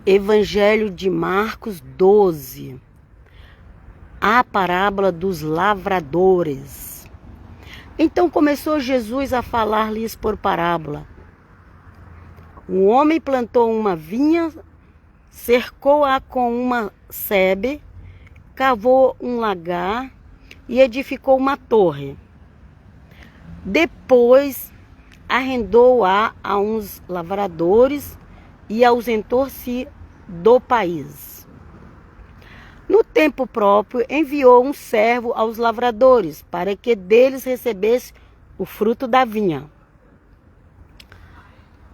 Evangelho de Marcos 12, a parábola dos lavradores. Então começou Jesus a falar-lhes por parábola. Um homem plantou uma vinha, cercou-a com uma sebe, cavou um lagar e edificou uma torre. Depois arrendou-a a uns lavradores e ausentou-se do país. No tempo próprio, enviou um servo aos lavradores, para que deles recebesse o fruto da vinha.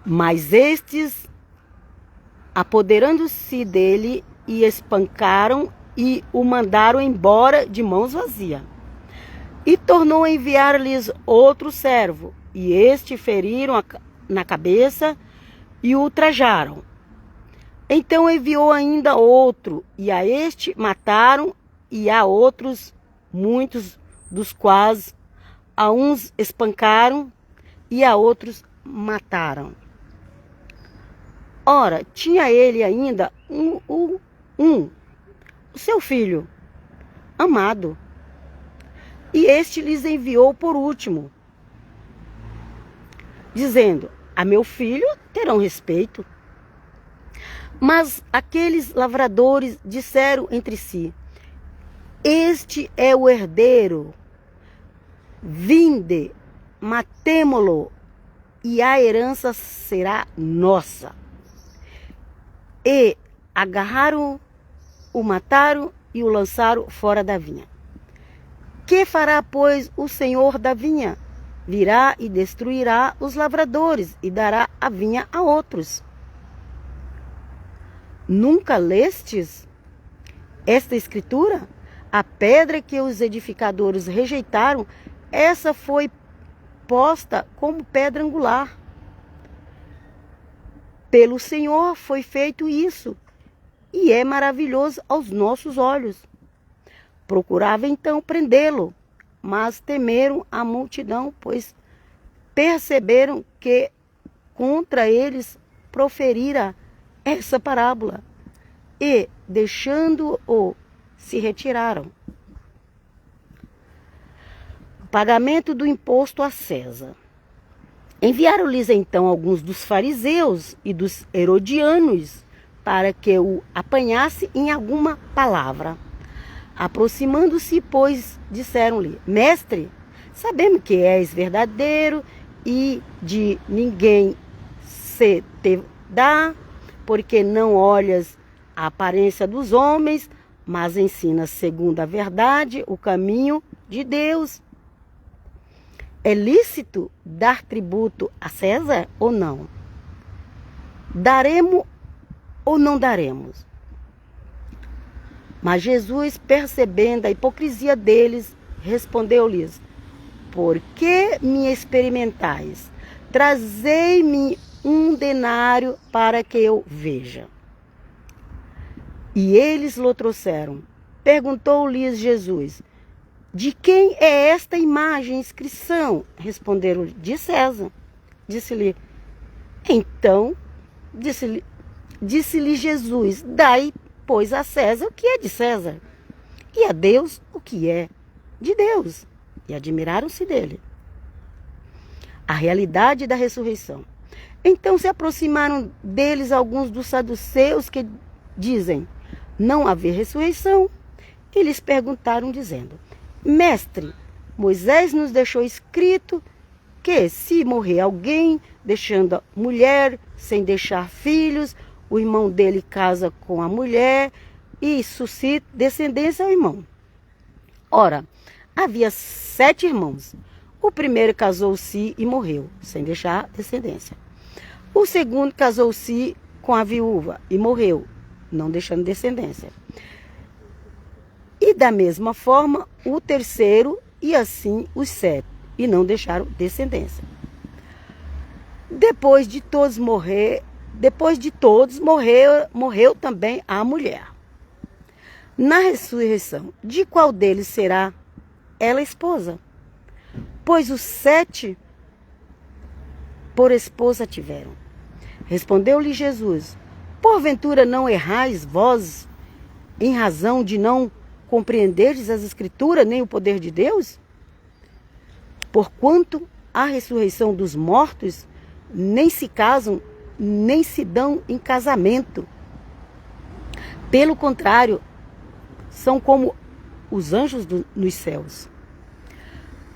Mas estes, apoderando-se dele, e espancaram e o mandaram embora de mãos vazias. E tornou a enviar-lhes outro servo, e este feriram na cabeça e o ultrajaram. Então enviou ainda outro, e a este mataram, e a outros, muitos dos quais a uns espancaram, e a outros mataram. Ora, tinha ele ainda o seu filho amado, e este lhes enviou por último, dizendo: a meu filho terão respeito. Mas aqueles lavradores disseram entre si: este é o herdeiro, vinde, matemo-lo, e a herança será nossa. E agarraram, o mataram e o lançaram fora da vinha. Que fará, pois, o senhor da vinha? Virá e destruirá os lavradores e dará a vinha a outros. Nunca lestes esta escritura? A pedra que os edificadores rejeitaram, essa foi posta como pedra angular. Pelo Senhor foi feito isso, e é maravilhoso aos nossos olhos. Procurava então prendê-lo, mas temeram a multidão, pois perceberam que contra eles proferira essa parábola, e, deixando-o, se retiraram. Pagamento do imposto a César. Enviaram-lhes então alguns dos fariseus e dos herodianos para que o apanhasse em alguma palavra. Aproximando-se, pois, disseram-lhe: Mestre, sabemos que és verdadeiro e de ninguém se te dá, porque não olhas a aparência dos homens, mas ensinas segundo a verdade o caminho de Deus. É lícito dar tributo a César ou não? Daremos ou não daremos? Mas Jesus, percebendo a hipocrisia deles, respondeu-lhes: Por que me experimentais? Trazei-me um denário para que eu veja. E eles lhe trouxeram. Perguntou-lhes Jesus: De quem é esta imagem e inscrição? Responderam: De César. Disse-lhe: Então, disse-lhe Jesus: Dai, pois, a César o que é de César, e a Deus o que é de Deus. E admiraram-se dele. A realidade da ressurreição. Então se aproximaram deles alguns dos saduceus que dizem não haver ressurreição. E lhes perguntaram, dizendo: Mestre, Moisés nos deixou escrito que se morrer alguém, deixando a mulher, sem deixar filhos, o irmão dele casa com a mulher e suscita descendência ao irmão. Ora, havia 7 irmãos. O primeiro casou-se e morreu, sem deixar descendência. O segundo casou-se com a viúva e morreu, não deixando descendência. E da mesma forma, o terceiro, e assim os 7, e não deixaram descendência. Depois de todos morreu também a mulher. Na ressurreição, de qual deles será ela esposa? Pois os 7 por esposa tiveram. Respondeu-lhe Jesus: Porventura não errais vós em razão de não compreenderdes as Escrituras nem o poder de Deus? Porquanto a ressurreição dos mortos nem se casam, nem se dão em casamento. Pelo contrário, são como os anjos nos céus.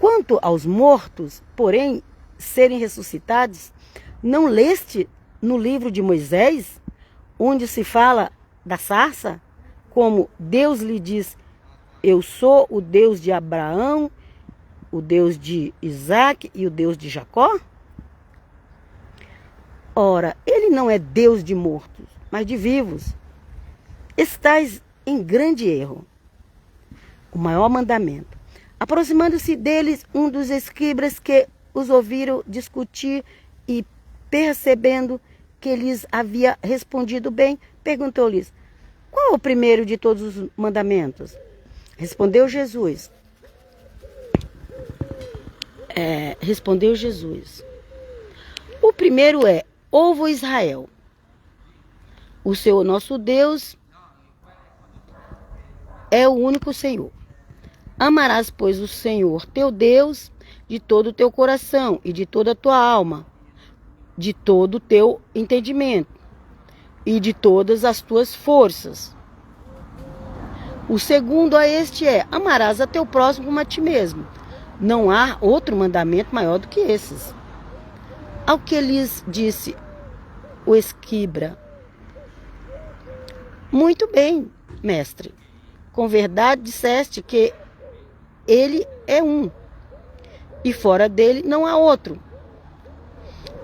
Quanto aos mortos, porém, serem ressuscitados, não leste no livro de Moisés, onde se fala da sarça, como Deus lhe diz: eu sou o Deus de Abraão, o Deus de Isaque e o Deus de Jacó? Ora, ele não é Deus de mortos, mas de vivos. Estais em grande erro. O maior mandamento. Aproximando-se deles um dos escribas que os ouviram discutir e percebendo que lhes havia respondido bem, perguntou-lhes: qual é o primeiro de todos os mandamentos? Respondeu Jesus. O primeiro é: ouve, Israel, o Senhor nosso Deus é o único Senhor. Amarás, pois, o Senhor teu Deus de todo o teu coração e de toda a tua alma, de todo o teu entendimento e de todas as tuas forças. O segundo a este é: amarás a teu próximo como a ti mesmo. Não há outro mandamento maior do que esses. Ao que lhes disse o escriba: muito bem, mestre, com verdade disseste que ele é um, e fora dele não há outro,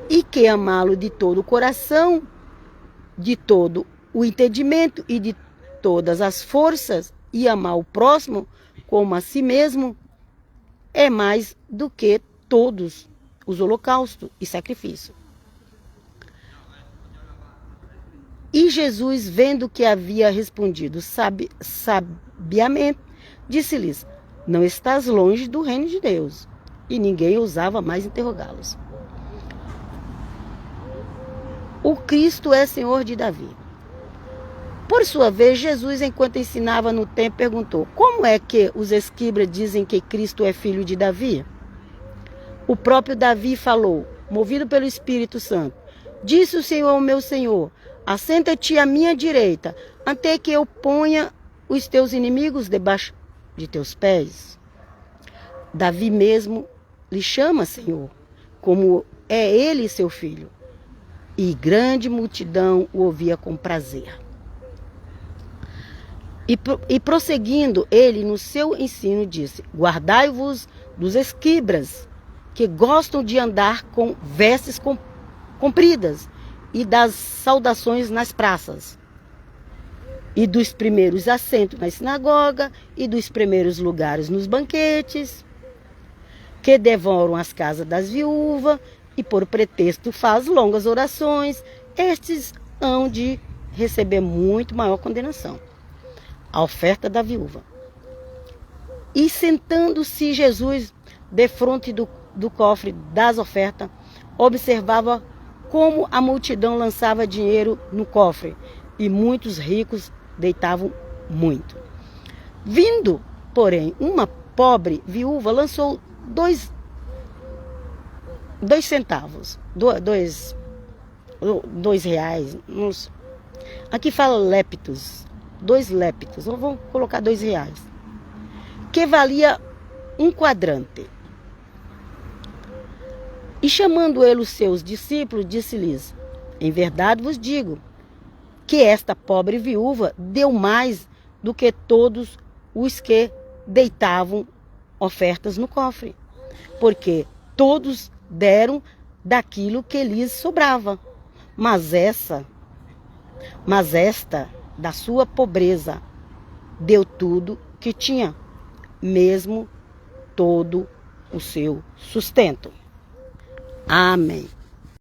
e que amá-lo de todo o coração, de todo o entendimento e de todas as forças, e amar o próximo como a si mesmo, é mais do que todos os holocaustos e sacrifícios. E Jesus, vendo que havia respondido sabiamente, disse-lhes: não estás longe do reino de Deus. E ninguém ousava mais interrogá-los. O Cristo é Senhor de Davi. Por sua vez, Jesus, enquanto ensinava no templo, perguntou: como é que os escribas dizem que Cristo é filho de Davi? O próprio Davi falou, movido pelo Espírito Santo: disse o Senhor ao meu Senhor: assenta-te à minha direita, até que eu ponha os teus inimigos debaixo de teus pés. Davi mesmo lhe chama Senhor, como é ele seu filho. E grande multidão o ouvia com prazer. E prosseguindo ele no seu ensino, disse: guardai-vos dos escribas, que gostam de andar com vestes compridas e das saudações nas praças, e dos primeiros assentos na sinagoga, e dos primeiros lugares nos banquetes, que devoram as casas das viúvas, e por pretexto faz longas orações. Estes hão de receber muito maior condenação. A oferta da viúva. E sentando-se Jesus defronte do cofre das ofertas, observava como a multidão lançava dinheiro no cofre, e muitos ricos deitavam muito. Vindo, porém, uma pobre viúva, lançou 2 centavos, 2 reais, aqui fala leptos, 2 leptos, vamos colocar 2 reais, que valia 1 quadrante. E chamando ele os seus discípulos, disse-lhes: em verdade vos digo, que esta pobre viúva deu mais do que todos os que deitavam ofertas no cofre, porque todos deram daquilo que lhes sobrava, mas esta, da sua pobreza, deu tudo que tinha, mesmo todo o seu sustento. Amém.